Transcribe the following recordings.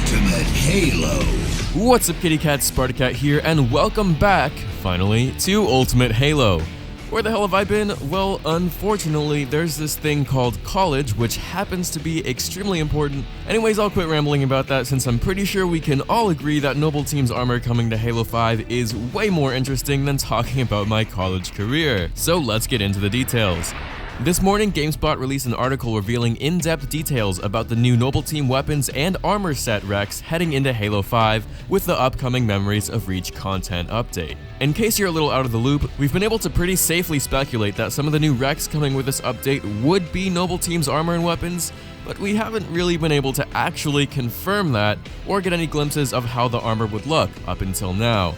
Ultimate Halo. What's up, kitty cats? Spartacat here, and welcome back, finally, to Ultimate Halo. Where the hell have I been? Well, unfortunately, there's this thing called college, which happens to be extremely important. Anyways, I'll quit rambling about that since I'm pretty sure we can all agree that Noble Team's armor coming to Halo 5 is way more interesting than talking about my college career. So let's get into the details. This morning, Gamespot released an article revealing in-depth details about the new Noble Team weapons and armor set REQs heading into Halo 5 with the upcoming Memories of Reach content update. In case you're a little out of the loop, we've been able to pretty safely speculate that some of the new REQs coming with this update would be Noble Team's armor and weapons, but we haven't really been able to actually confirm that or get any glimpses of how the armor would look up until now.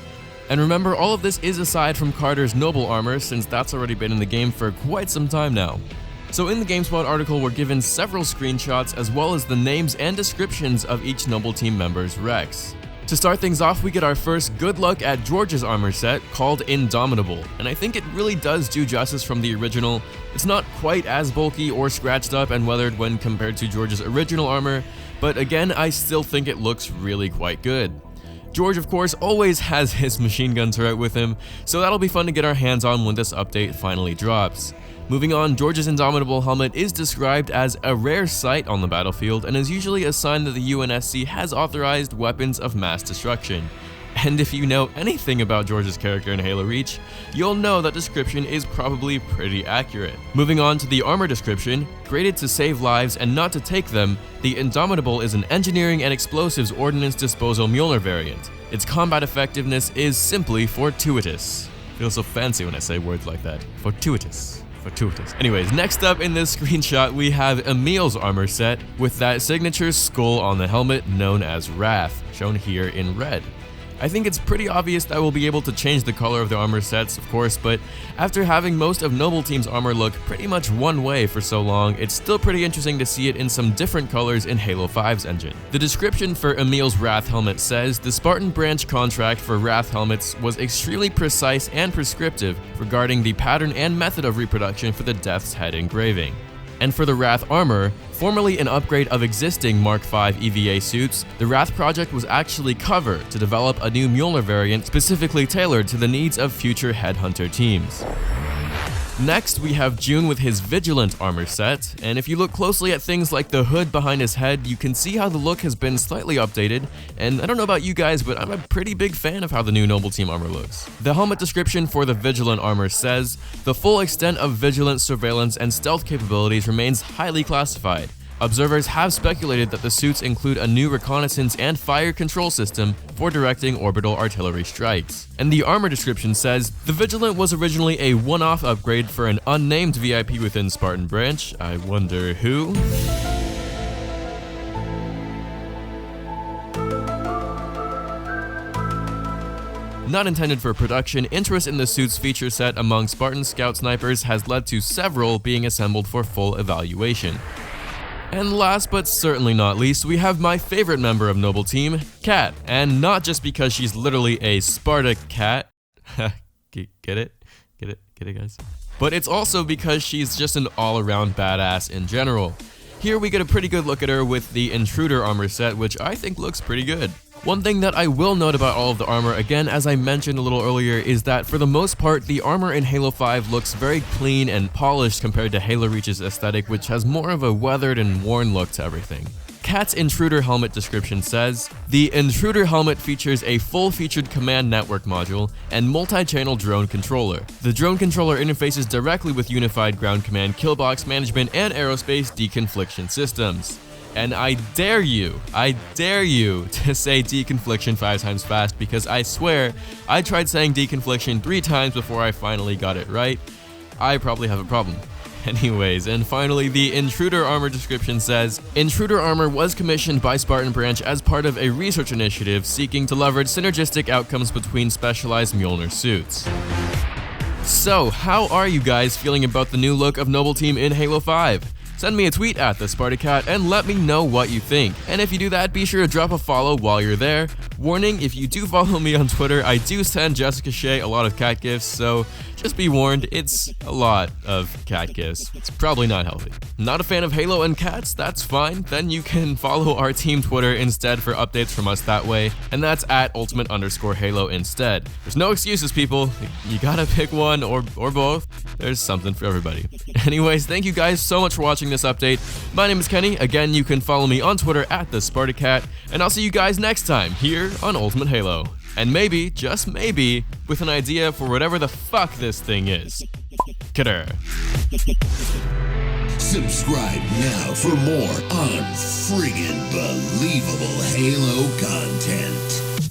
And remember, all of this is aside from Carter's Noble armor, since that's already been in the game for quite some time now. So in the Gamespot article, we're given several screenshots as well as the names and descriptions of each Noble Team member's REQs. To start things off, we get our first good look at George's armor set, called Indomitable, and I think it really does do justice from the original. It's not quite as bulky or scratched up and weathered when compared to George's original armor, but again, I still think it looks really quite good. George, of course, always has his machine gun turret with him, so that'll be fun to get our hands on when this update finally drops. Moving on, George's Indomitable helmet is described as a rare sight on the battlefield and is usually a sign that the UNSC has authorized weapons of mass destruction. And if you know anything about George's character in Halo Reach, you'll know that description is probably pretty accurate. Moving on to the armor description, created to save lives and not to take them, the Indomitable is an engineering and explosives ordnance disposal Mjolnir variant. Its combat effectiveness is simply fortuitous. Feels so fancy when I say words like that. Fortuitous. Anyways, next up in this screenshot, we have Emil's armor set with that signature skull on the helmet known as Wrath, shown here in red. I think it's pretty obvious that we'll be able to change the color of the armor sets, of course, but after having most of Noble Team's armor look pretty much one way for so long, it's still pretty interesting to see it in some different colors in Halo 5's engine. The description for Emil's Wrath helmet says, the Spartan branch contract for Wrath helmets was extremely precise and prescriptive regarding the pattern and method of reproduction for the Death's Head engraving. And for the Wrath armor, formerly an upgrade of existing Mark V EVA suits, the Wrath project was actually covered to develop a new Mjolnir variant specifically tailored to the needs of future Headhunter teams. Next, we have June with his Vigilant armor set, and if you look closely at things like the hood behind his head, you can see how the look has been slightly updated, and I don't know about you guys, but I'm a pretty big fan of how the new Noble Team armor looks. The helmet description for the Vigilant armor says, the full extent of Vigilant surveillance and stealth capabilities remains highly classified. Observers have speculated that the suits include a new reconnaissance and fire control system for directing orbital artillery strikes. And the armor description says, the Vigilant was originally a one-off upgrade for an unnamed VIP within Spartan branch. I wonder who? Not intended for production, interest in the suit's feature set among Spartan scout snipers has led to several being assembled for full evaluation. And last but certainly not least, we have my favorite member of Noble Team, Kat. And not just because she's literally a Sparta cat. Get it? Get it, guys? But it's also because she's just an all-around badass in general. Here we get a pretty good look at her with the Intruder armor set, which I think looks pretty good. One thing that I will note about all of the armor, again as I mentioned a little earlier, is that for the most part, the armor in Halo 5 looks very clean and polished compared to Halo Reach's aesthetic, which has more of a weathered and worn look to everything. Kat's Intruder helmet description says, the Intruder helmet features a full-featured command network module and multi-channel drone controller. The drone controller interfaces directly with unified ground command, killbox management, and aerospace deconfliction systems. And I dare you to say deconfliction 5 times fast, because I swear I tried saying deconfliction 3 times before I finally got it right. I probably have a problem. Anyways, and finally, the Intruder armor description says, Intruder armor was commissioned by Spartan Branch as part of a research initiative seeking to leverage synergistic outcomes between specialized Mjolnir suits. So, how are you guys feeling about the new look of Noble Team in Halo 5? Send me a tweet at the Spartacat and let me know what you think. And if you do that, be sure to drop a follow while you're there. Warning, if you do follow me on Twitter, I do send Jessica Shea a lot of cat gifts, so just be warned, it's a lot of cat kiss. It's probably not healthy. Not a fan of Halo and cats? That's fine. Then you can follow our team Twitter instead for updates from us that way, and that's at @ultimate_Halo instead. There's no excuses, people. You gotta pick one or both. There's something for everybody. Anyways, thank you guys so much for watching this update. My name is Kenny. Again, you can follow me on Twitter at @TheSpartaCat, and I'll see you guys next time here on Ultimate Halo. And maybe, just maybe, with an idea for whatever the fuck this thing is. Kidder. Subscribe now for more unfriggin' believable Halo content.